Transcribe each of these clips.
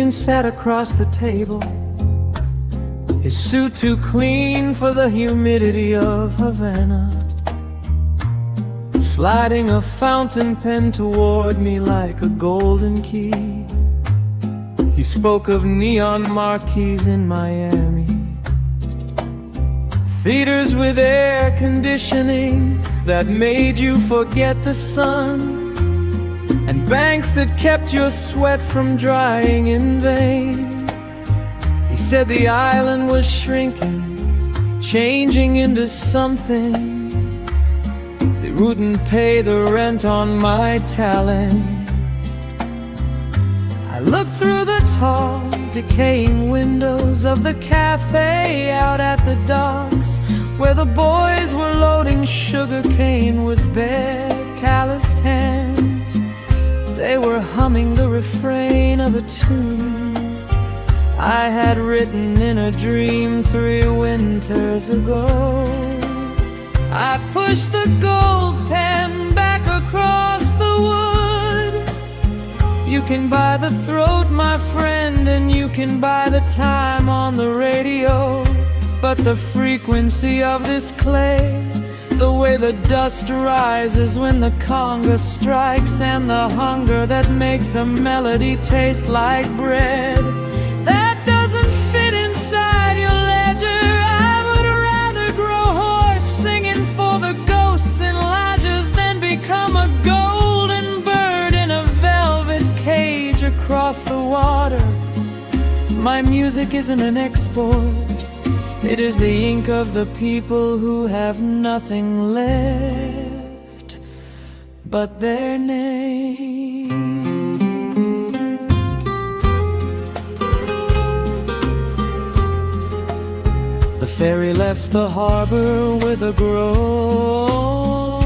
agent sat across the table, his suit too clean for the humidity of Havana, sliding a fountain pen toward me like a golden key. He spoke of neon marquees in Miami, theaters with air conditioning that made you forget the sun, and banks that kept your sweat from drying in vain. He said the island was shrinking, changing into something. They wouldn't pay the rent on my talent. I looked through the tall, decaying windows of the cafe out at the docks, where the boys were loading sugar cane with bare, calloused hands. They were humming the refrain of a tune I had written in a dream 3 winters ago. I pushed the gold pen back across the wood. You can buy the throat, my friend, and you can buy the time on the radio, but the frequency of this clay, the way the dust rises when the Congo strikes, and the hunger that makes a melody taste like bread, that doesn't fit inside your ledger. I would rather grow hoarse singing for the ghosts in lodges than become a golden bird in a velvet cage across the water. My music isn't an export, it is the ink of the people who have nothing left but their name. The ferry left the harbor with a groan,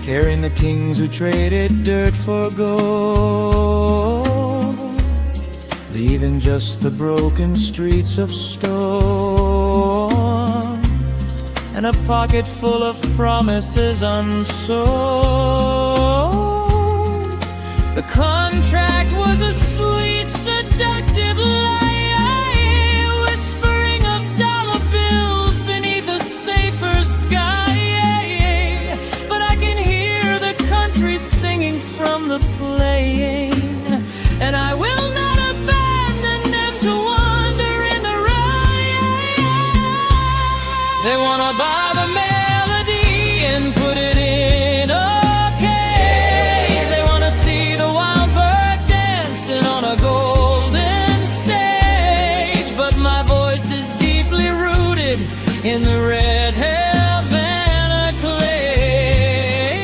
carrying the kings who traded dirt for gold, leaving just the broken streets of stone and a pocket full of promises unsold. The contract was a sweet, seductive lie, whispering of dollar bills beneath a safer sky. But I can hear the country singing from the playing, and I will not they wanna buy the melody and put it in a case. They wanna see the wild bird dancing on a golden stage, but my voice is deeply rooted in the red Havana clay.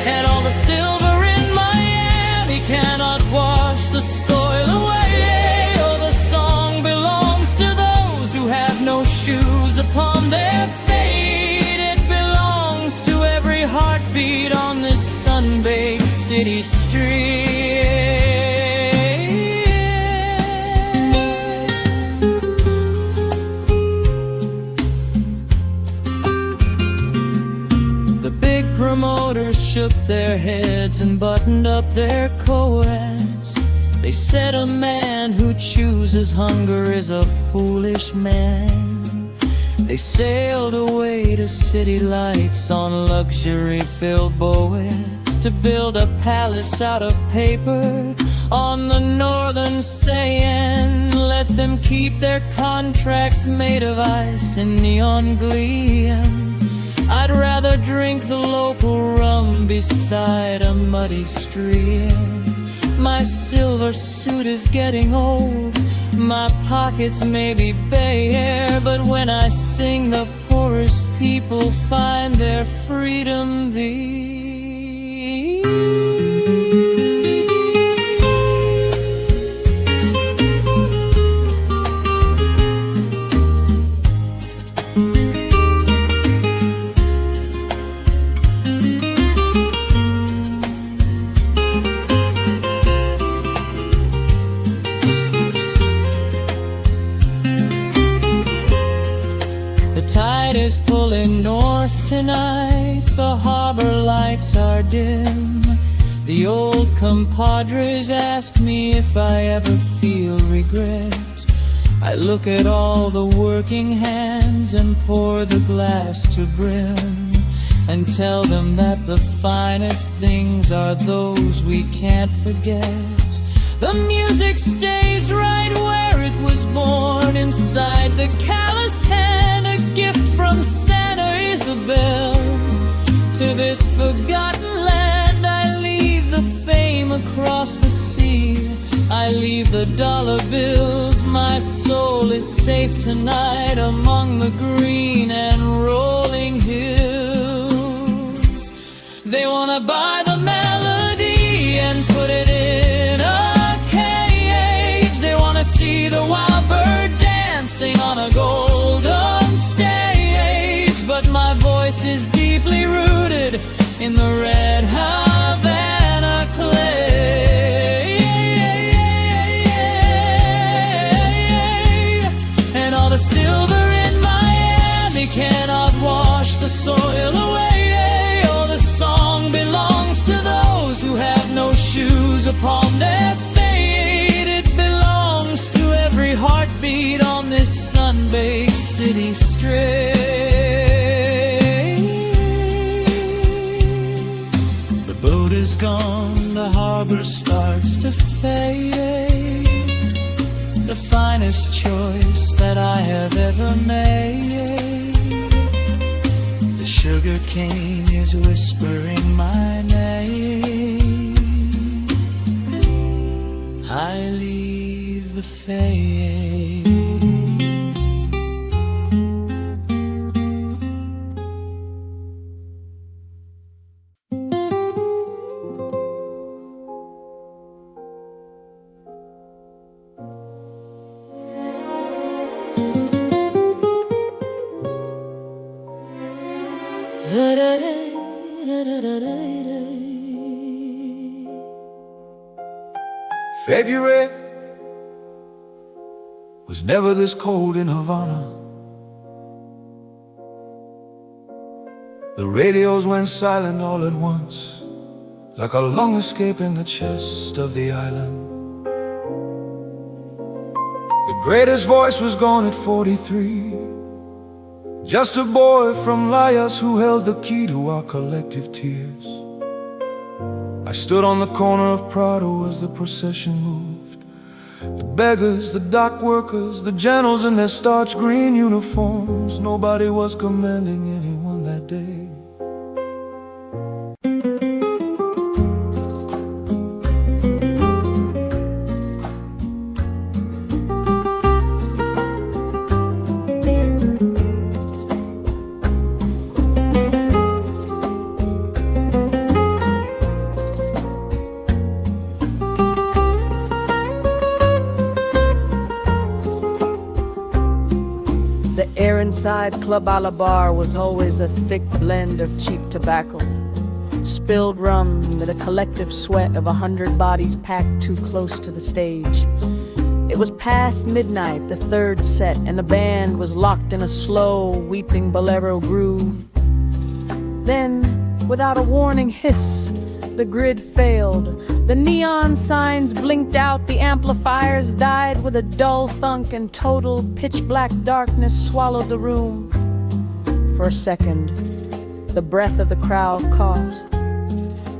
And all the silver in Miami cannot wash the soil away. Shoes upon their fate, it belongs to every heartbeat on this sun-baked city street. The big promoters shook their heads and buttoned up their coats. They said a man who chooses hunger is a foolish man. They sailed away to city lights on luxury-filled boats to build a palace out of paper on the northern sand. Let them keep their contracts made of ice and neon gleam. I'd rather drink the local rum beside a muddy stream. My silver suit is getting old, my pockets may be bare, but when I sing, the poorest people find their freedom thee. Is pulling north tonight, the harbor lights are dim. The old compadres ask me if I ever feel regret. I look at all the working hands and pour the glass to brim, and tell them that the finest things are those we can't forget. The music stays right where it was born, inside the callous hand, a gift from Santa Isabel. To this forgotten land I leave the fame across the sea. I leave the dollar bills, my soul is safe tonight among the green and rolling hills. They wanna buy the melody and put it in a cage. They wanna see the wild bird dancing on a golden stage. But my voice is deeply rooted in the red Havana clay. The silver in Miami cannot wash the soil away. Oh, the song belongs to those who have no shoes upon their feet. It belongs to every heartbeat on this sun-baked city straight. The boat is gone, the harbor starts to fade. The finest choice that I have ever made. The sugar cane is whispering my name. I leave the fade. February was never this cold in Havana. The radios went silent all at once, like a long escape in the chest of the island. The greatest voice was gone at 43, just a boy from Layas who held the key to our collective tears. I stood on the corner of Prado as the procession moved. The beggars, the dock workers, the generals in their starch green uniforms. Nobody was commanding anyone that day. The air inside Club a la Bar was always a thick blend of cheap tobacco, spilled rum, and the collective sweat of 100 bodies packed too close to the stage. It was past midnight, the third set, and the band was locked in a slow, weeping bolero groove. Then, without a warning hiss, the grid failed. The neon signs blinked out, the amplifiers died with a dull thunk, and total pitch-black darkness swallowed the room. For a second, the breath of the crowd caught.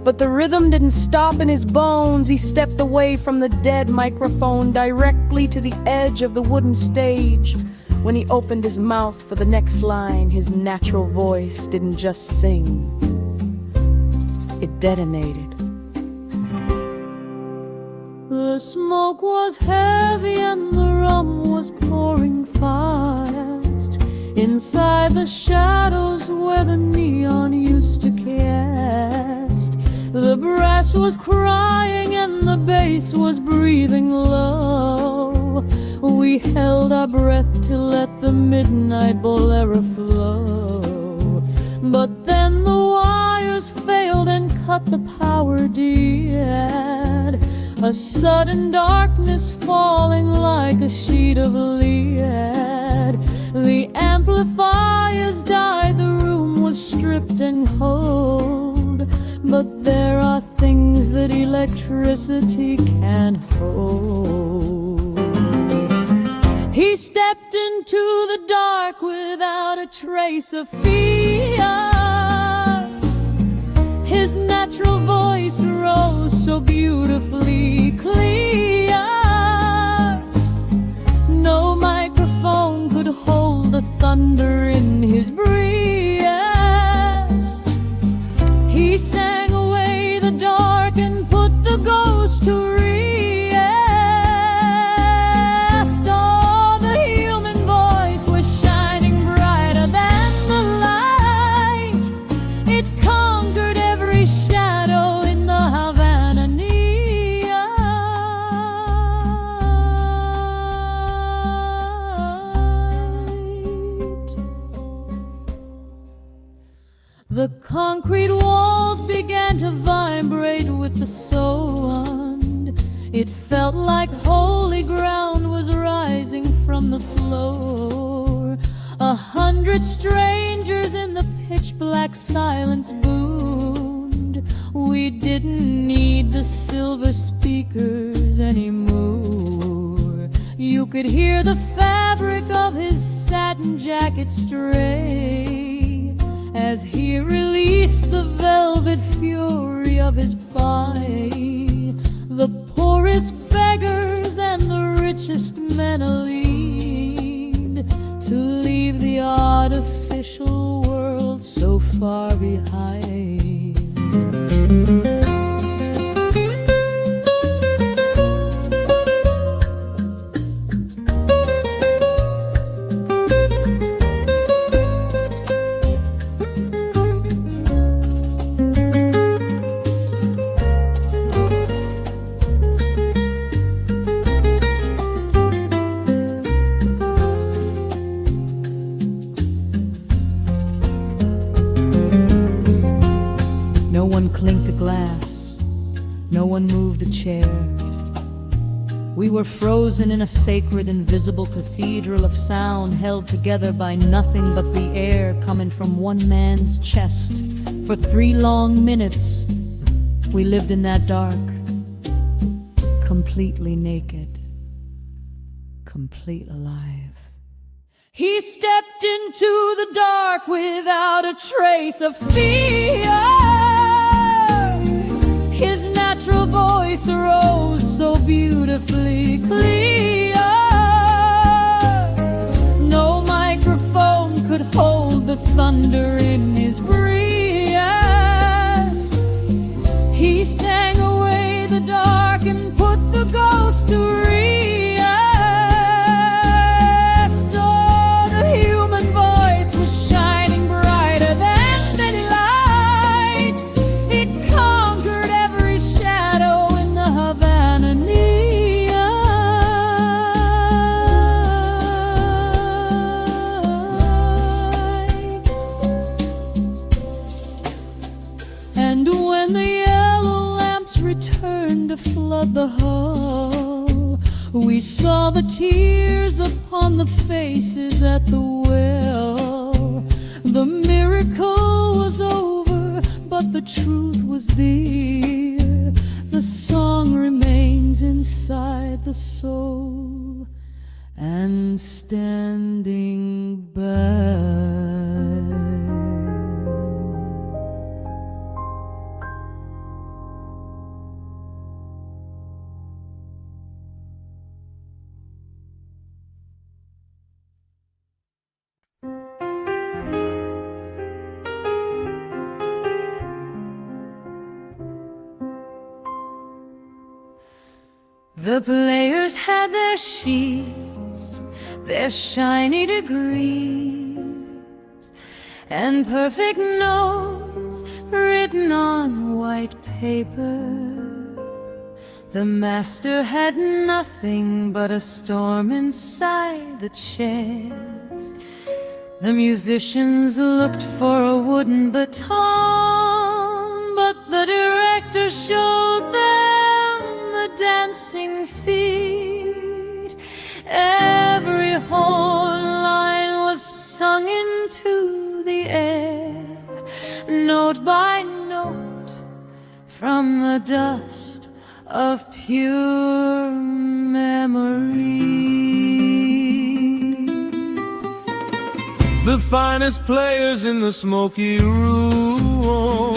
But the rhythm didn't stop in his bones. He stepped away from the dead microphone directly to the edge of the wooden stage. When he opened his mouth for the next line, his natural voice didn't just sing, it detonated. The smoke was heavy and the rum was pouring fast inside the shadows where the neon used to cast. The brass was crying and the bass was breathing low. We held our breath to let the midnight bolero flow. But then the wires failed and cut the power dead. A sudden darkness falling like a sheet of lead. The amplifiers died, the room was stripped and cold. But there are things that electricity can't hold. He stepped into the dark without a trace of fear. His natural voice rose so beautifully clear. No microphone could hold the thunder in his breast. He sang away the dark and put the ghost to rest. Oh, the human voice was shining brighter than the light. It conquered every shadow in the Havana neon. The concrete walls began to vibrate with the sound. It felt like holy ground was rising from the floor. 100 strangers in the pitch-black silence boomed. We didn't need the silver speakers anymore. You could hear the fabric of his satin jacket stray as he released the velvet fury of his body. The poorest beggars and the richest men leaned to leave the artificial world so far behind. No one clinked a glass, no one moved a chair. We were frozen in a sacred, invisible cathedral of sound, held together by nothing but the air coming from one man's chest. For 3 long minutes, we lived in that dark, completely naked, complete alive. He stepped into the dark without a trace of fear. His natural voice rose so beautifully clear. No microphone could hold the thunder in his breast. He sang away the dark and put the ghost to rest. Oh, the human voice was shining brighter than any light. It conquered every shadow in the Havana neon. And when the yellow lamps returned to flood the hall, we saw the tears upon the faces at the well. The miracle was over, but the truth was there. The song remains inside the soul and standing by. The players had their sheets, their shiny degrees, and perfect notes written on white paper. The master had nothing but a storm inside the chest. The musicians looked for a wooden baton, but the director showed them the dancing feet. Every horn line was sung into the air, note by note, from the dust of pure memory. The finest players in the smoky room,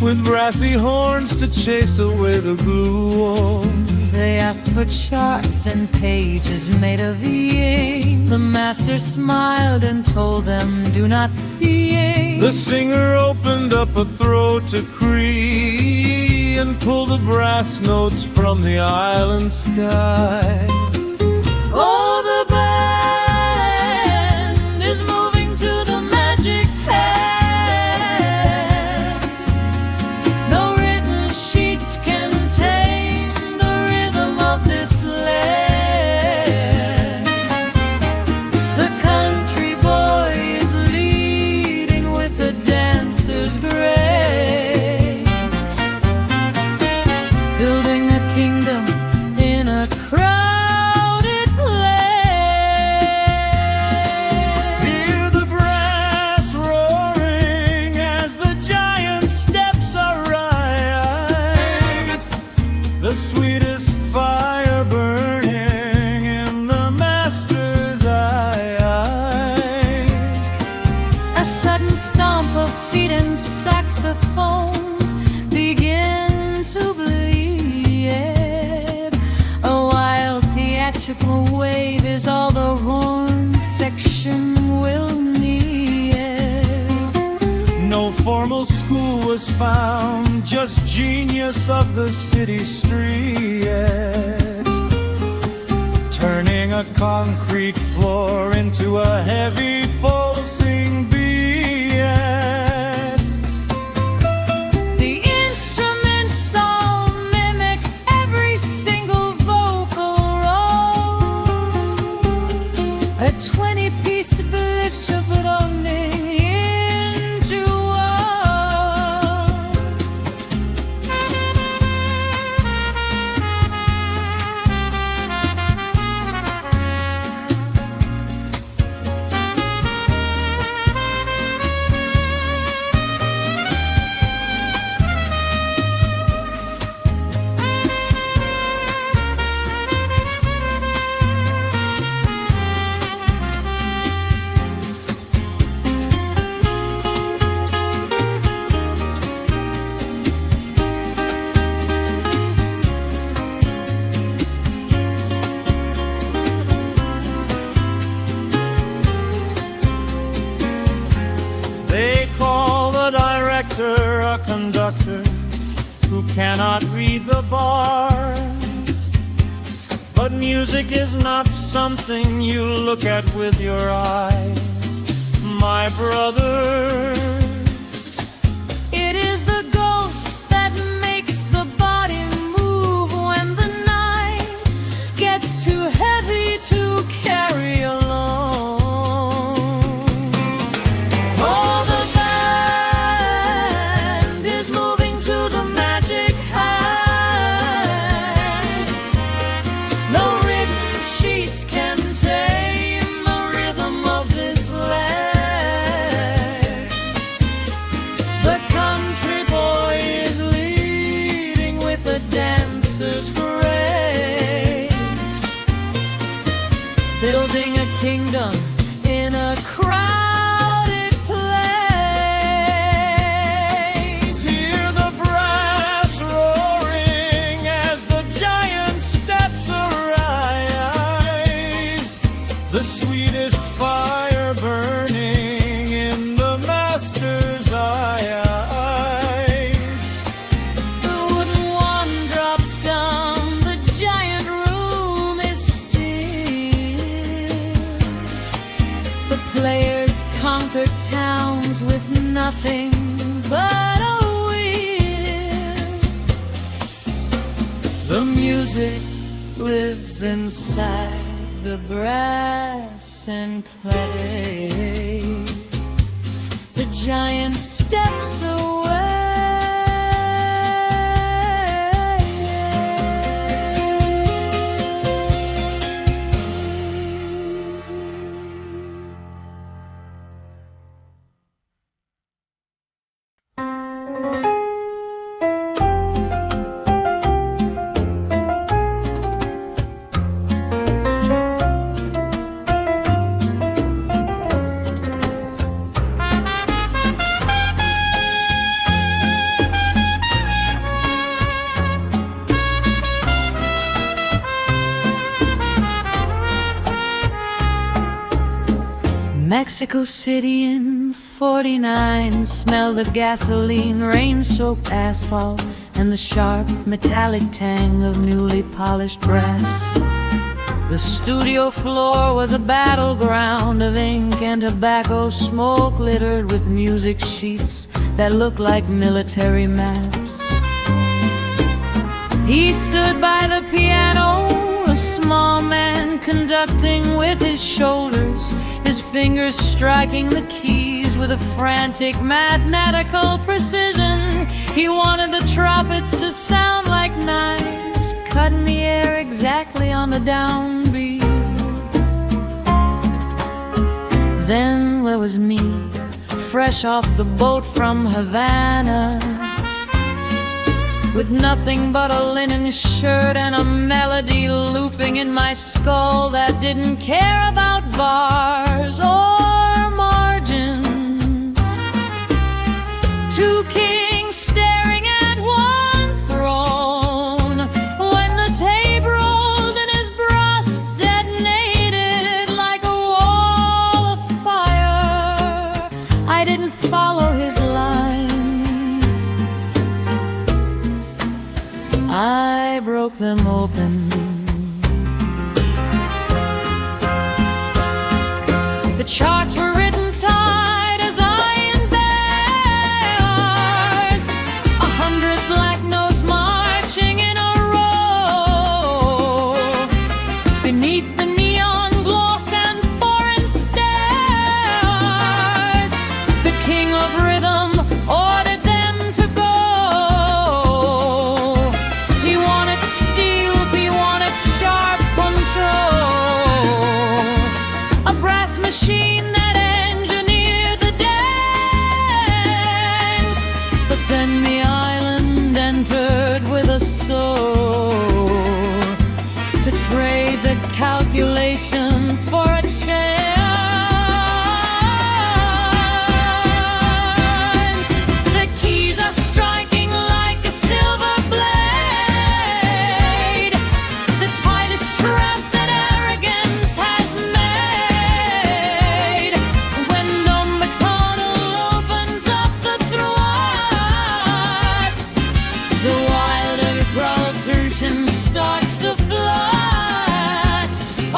with brassy horns to chase away the gloom. They asked for charts and pages made of yin. The master smiled and told them, do not fear. The singer opened up a throat to Cree and pulled the brass notes from the island sky. Oh, the band is moving to the magic hand. No written sheets can tame the rhythm of this land. The country boy is leading with the dancer's grace, building a kingdom in a crowded place. Hear the brass roaring as the giant steps arise. The sweetest fire burning in the master's eyes. A sudden stomp of feet and saxophones begin to bleed. A wild theatrical wave is all the horn section will need. No formal school was found, just genius of the city streets, turning a concrete floor into a heavy pulsing beat. The instruments all mimic every single vocal roll. A 20-piece village belonging into one. They call the director a conductor who cannot read the bars. But music is not something you look at with your eyes, my brother. It is the ghost that makes the body move when the night gets too heavy to carry alone. Oh, the band is moving to the magic hand. No written sheets can tame the rhythm of this land. The country boy is leading with a dancer's grace, building a kingdom in a crowded place. Hear the brass roaring as the giant steps arise. The sweetest fire burning in the master's eyes. The wooden wand drops down, the giant room is still. The players conquer towns with nothing but a will. The music lives inside the brass and clay. The giant steps away. Mexico City in '49 smelled of gasoline, rain-soaked asphalt, and the sharp metallic tang of newly polished brass. The studio floor was a battleground of ink and tobacco smoke, littered with music sheets that looked like military maps. He stood by the piano, a small man conducting with his shoulders, his fingers striking the keys with a frantic mathematical precision. He wanted the trumpets to sound like knives, cutting the air exactly on the downbeat. Then there was me, fresh off the boat from Havana, with nothing but a linen shirt and a melody looping in my skull that didn't care about bars or margins. Two kings staring at one throne, when the tape rolled and his brass detonated like a wall of fire. I didn't follow his lines, I broke them open. The charts were written tight as iron bars, 100 black notes marching in a row, beneath the neon gloss and foreign stars. The king of rhythm ordered them to go. He wanted steel, he wanted sharp control, a brass machine that engineered the dance. But then the island entered with a soul, to trade the calculations for a chance. The keys are striking like a silver blade, the tightest traps that arrogance has made. When the tunnel opens up the throat, the wild impulsion starts to flood.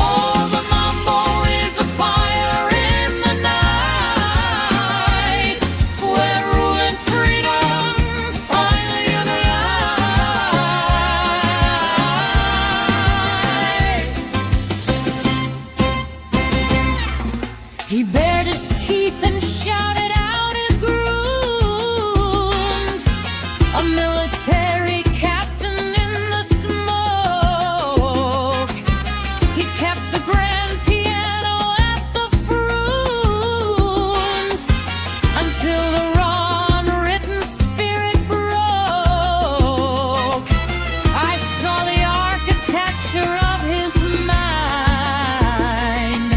Oh, the mambo is a fire in the night, where rule and freedom finally unite. He bared his teeth and shouted out his grooms, a military captain in the smoke. He kept the grand piano at the front until the raw unwritten spirit broke. I saw the architecture of his mind,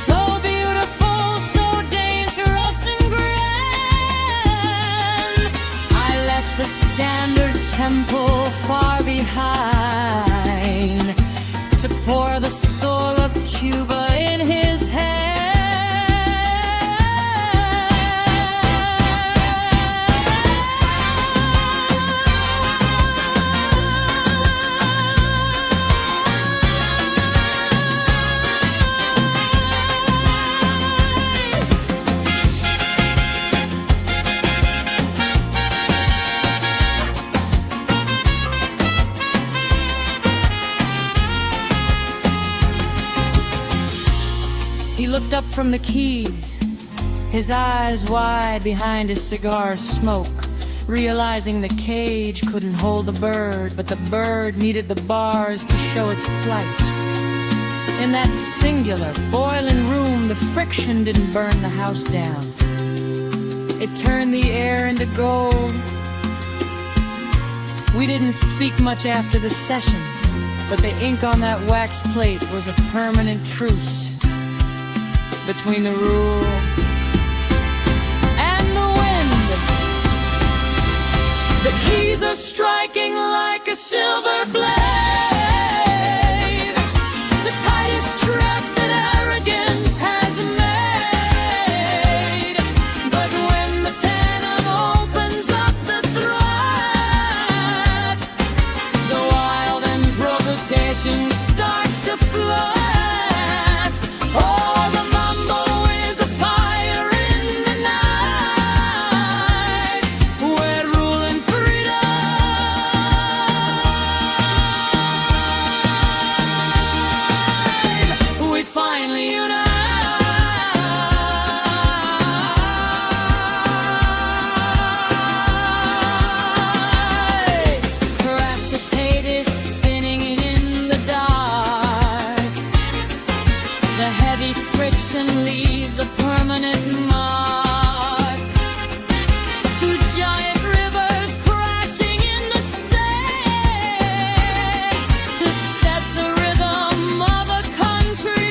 so beautiful, so dangerous and grand. I left the standard temple far behind, to pour the soul of Cuba in his hand. He looked up from the keys, his eyes wide behind his cigar smoke, realizing the cage couldn't hold the bird, but the bird needed the bars to show its flight. In that singular, boiling room, the friction didn't burn the house down. It turned the air into gold. We didn't speak much after the session, but the ink on that wax plate was a permanent truce between the rule and the wind. The keys are striking like a silver blade, the tightest traps that arrogance has made. leaves a permanent mark. Two giant rivers crashing in the sand to set the rhythm of a country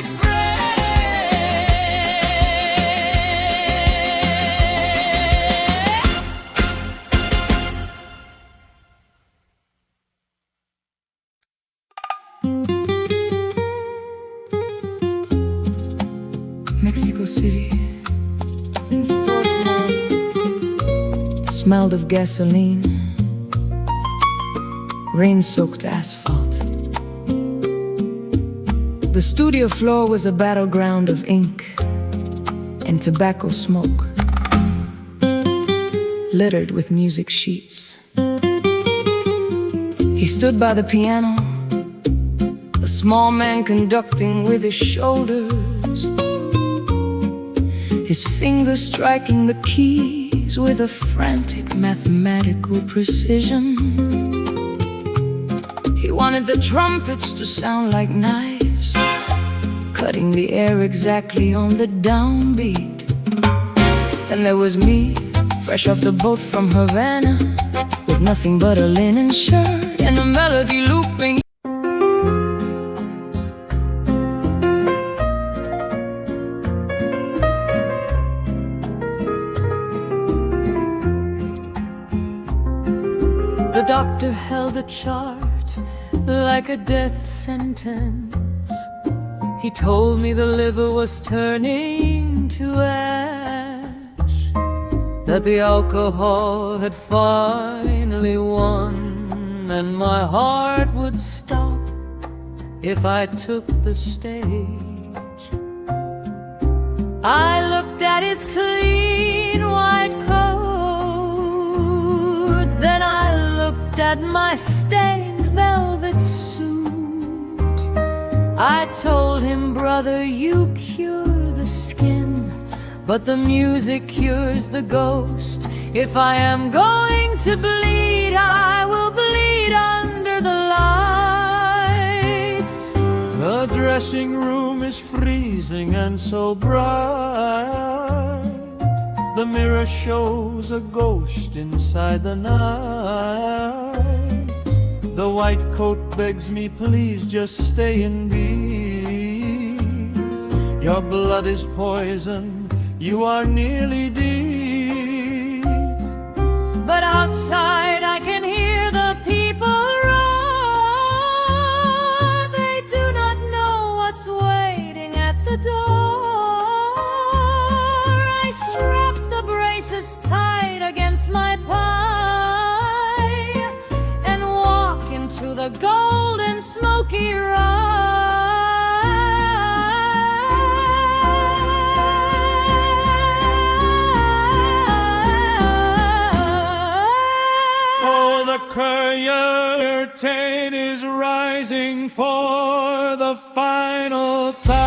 Mexico City, smelled of gasoline, rain-soaked asphalt. The studio floor was a battleground of ink and tobacco smoke, littered with music sheets. He stood by the piano, a small man conducting with his shoulders, his fingers striking the keys with a frantic mathematical precision. He wanted the trumpets to sound like knives, cutting the air exactly on the downbeat. Then there was me, fresh off the boat from Havana, with nothing but a linen shirt and a melody looping. The doctor held a chart like a death sentence. He told me the liver was turning to ash, that the alcohol had finally won, and my heart would stop if I took the stage. I looked at his clean white coat, then I looked at my stained velvet suit. I told him, brother, you cure the skin, but the music cures the ghost. If I am going to bleed, I will bleed under the lights. The dressing room is freezing and so bright. The mirror shows a ghost inside the night. The white coat begs me, please just stay and be. Your blood is poison, you are nearly deep. But outside I can hear the people roar. They do not know what's waiting at the door. I strap the braces tight against my pie and walk into the golden smoky ride. Oh, the curtain is rising for the final time.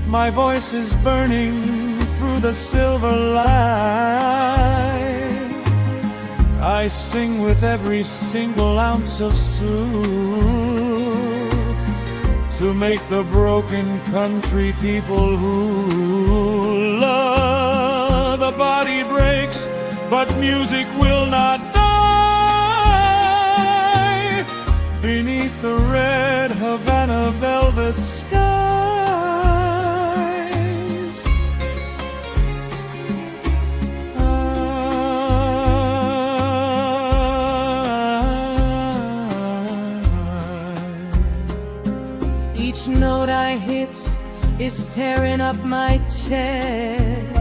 My voice is burning through the silver light. I sing with every single ounce of soul to make the broken country people who love. The body breaks, but music will not die. Beneath the red Havana velvet skies, Each note I hit is tearing up my chest.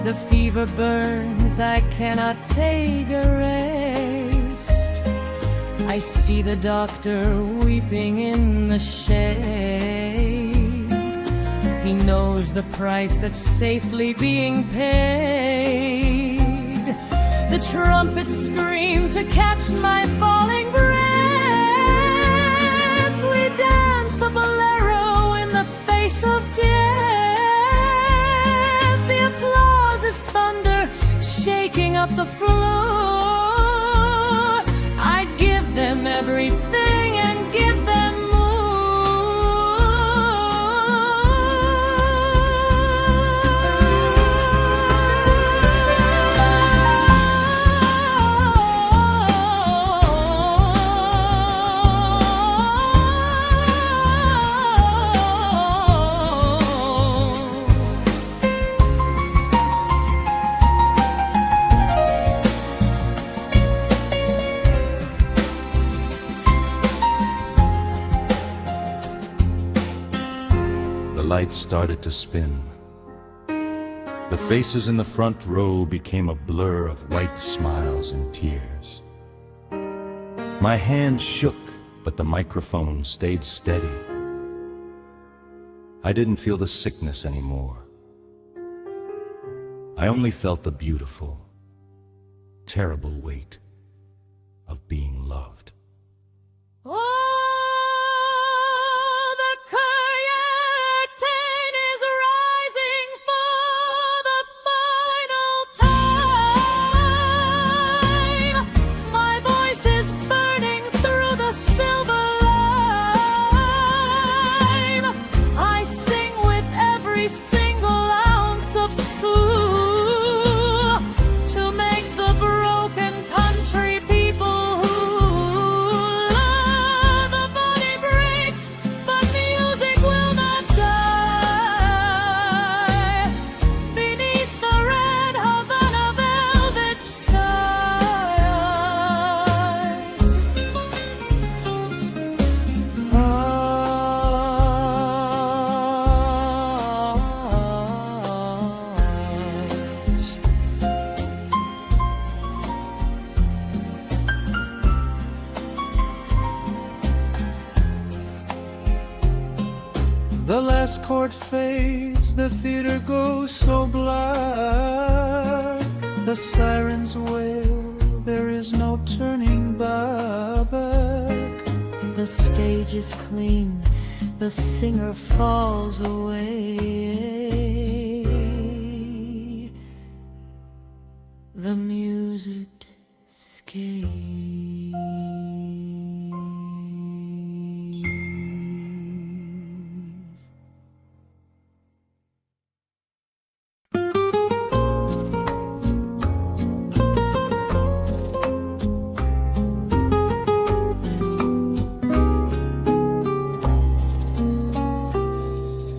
The fever burns, I cannot take a rest. I see the doctor weeping in the shade. He knows the price that's safely being paid. The trumpets scream to catch my falling breath. We dance a bolero in the face of death. The applause is thunder shaking up the floor. I give them everything and give them more. lights started to spin. The faces in the front row became a blur of white smiles and tears. My hand shook, but the microphone stayed steady. I didn't feel the sickness anymore. I only felt the beautiful, terrible weight of being loved. Oh, the curtain is rising for the final time. My voice is burning through the silver lime. I sing with every single ounce of soul to make the broken country people who love. The body breaks, but music will not die. Beneath the red Havana velvet skies. The last chord fades, the theater goes so black. The sirens wail, there is no turning back. The stage is clean, the singer falls away. The music screams.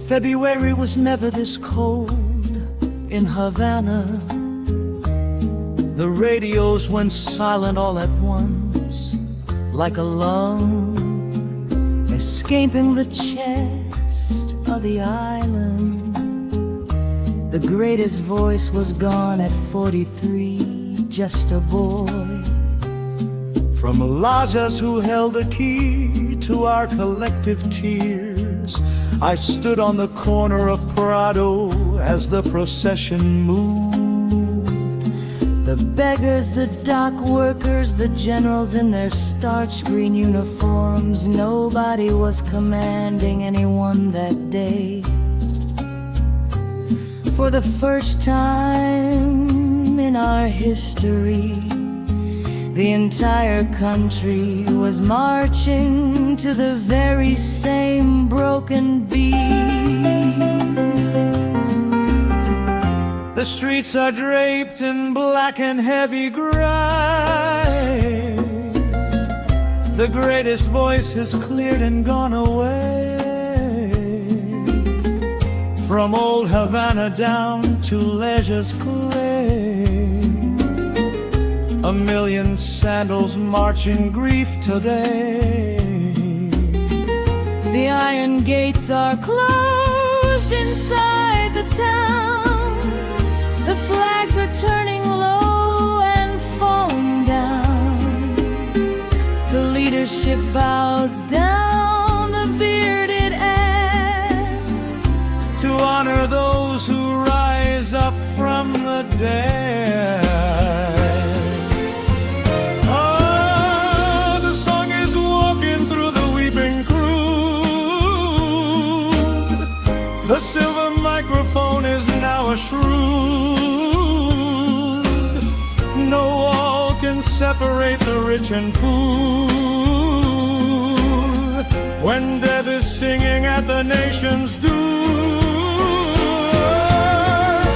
February was never this cold in Havana. The radios went silent all at once, like a lung escaping the chest of the island. The greatest voice was gone at 43, just a boy from Lajas who held the key to our collective tears. I stood on the corner of Prado as the procession moved. The beggars, the dock workers, the generals in their starch green uniforms. Nobody was commanding anyone that day. For the first time in our history, the entire country was marching to the very same broken beat. The streets are draped in black and heavy gray. The greatest voice has cleared and gone away. From old Havana down to Leisure's clay, a million sandals march in grief today. The iron gates are closed inside the town. The flags are turning low and falling down. The leadership bows down the bearded air to honor those who rise up from the dead. The silver microphone is now a shroud. No wall can separate the rich and poor. When death is singing at the nation's door,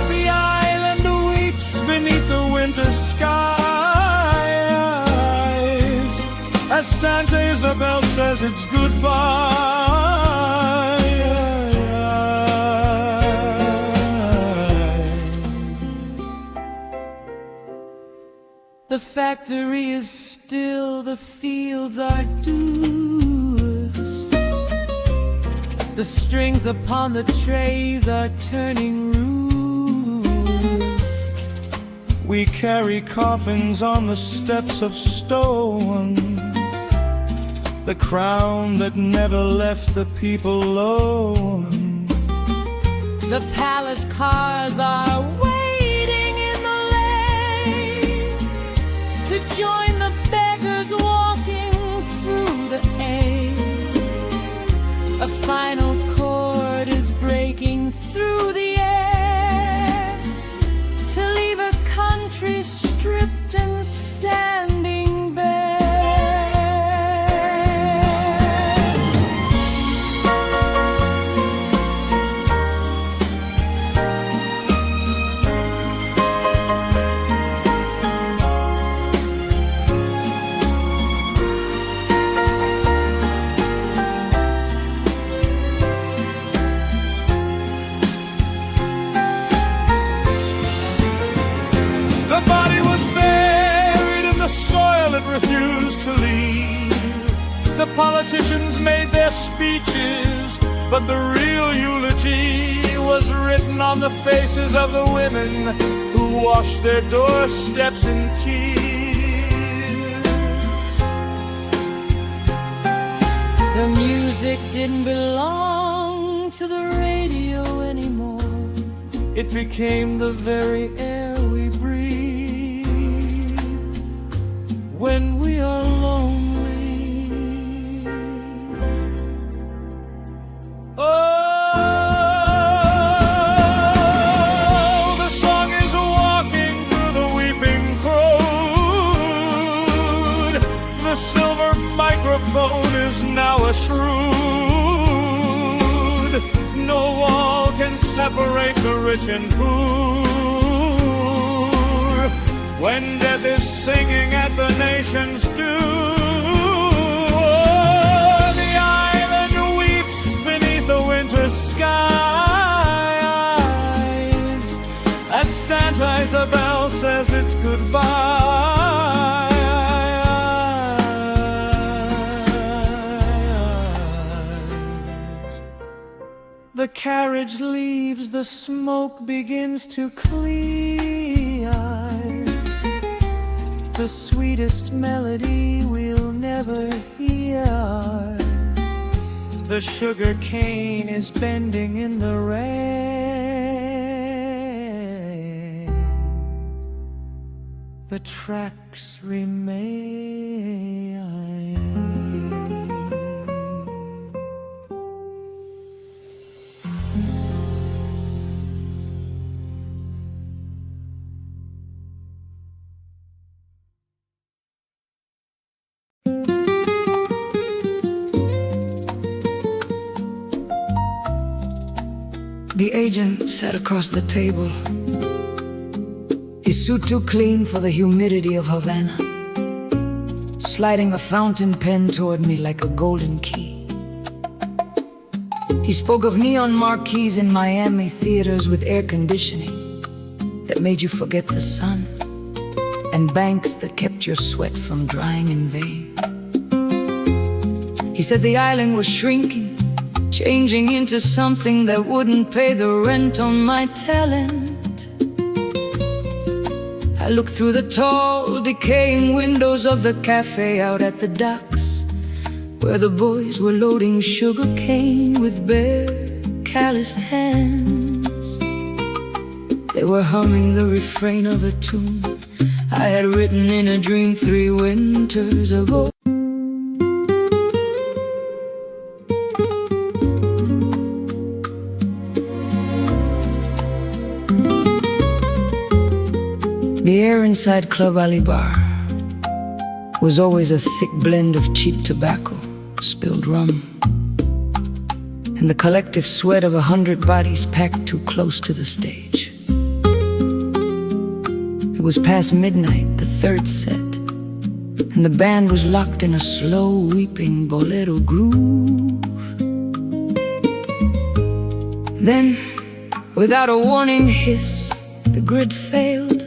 the island weeps beneath the winter skies as Santa Isabel says it's goodbye. The factory is still, the fields are dust. The strings upon the trays are turning roost. We carry coffins on the steps of stone, the crown that never left the people alone. The palace cars are waiting in the lane to join the beggars walking through the air. A final chord is breaking through the air to leave a country stripped and standing bare. The body was buried in the soil it refused to leave. The politicians made their speeches, But the real eulogy was written on the faces of the women who washed their doorsteps in tears. the music didn't belong to the radio anymore. It became the very air we breathe when we are lonely. Oh, the song is walking through the weeping crowd. The silver microphone is now a shroud. No wall can separate the rich and poor when death is singing at the nation's door. The island weeps beneath the winter skies as Santa Isabel says it's goodbye. The carriage leaves, the smoke begins to clear. The sweetest melody we'll never hear. The sugar cane is bending in the rain. The tracks remain. The agent sat across the table, his suit too clean for the humidity of Havana, sliding a fountain pen toward me like a golden key. He spoke of neon marquees in Miami theaters with air conditioning that made you forget the sun, and banks that kept your sweat from drying in vain. He said the island was shrinking, changing into something that wouldn't pay the rent on my talent. I looked through the tall, decaying windows of the cafe out at the docks, where the boys were loading sugar cane with bare, calloused hands. They were humming the refrain of a tune I had written in a dream 3 winters ago. The air inside Club Ali Bar was always a thick blend of cheap tobacco, spilled rum, and the collective sweat of 100 bodies packed too close to the stage. It was past midnight, the 3rd set, and the band was locked in a slow, weeping bolero groove. Then, without a warning hiss, the grid failed.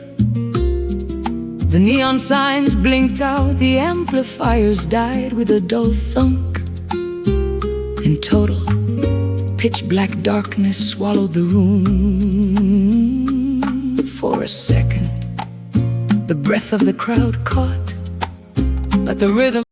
The neon signs blinked out, the amplifiers died with a dull thunk. In total, pitch black darkness swallowed the room. For a second, the breath of the crowd caught, but the rhythm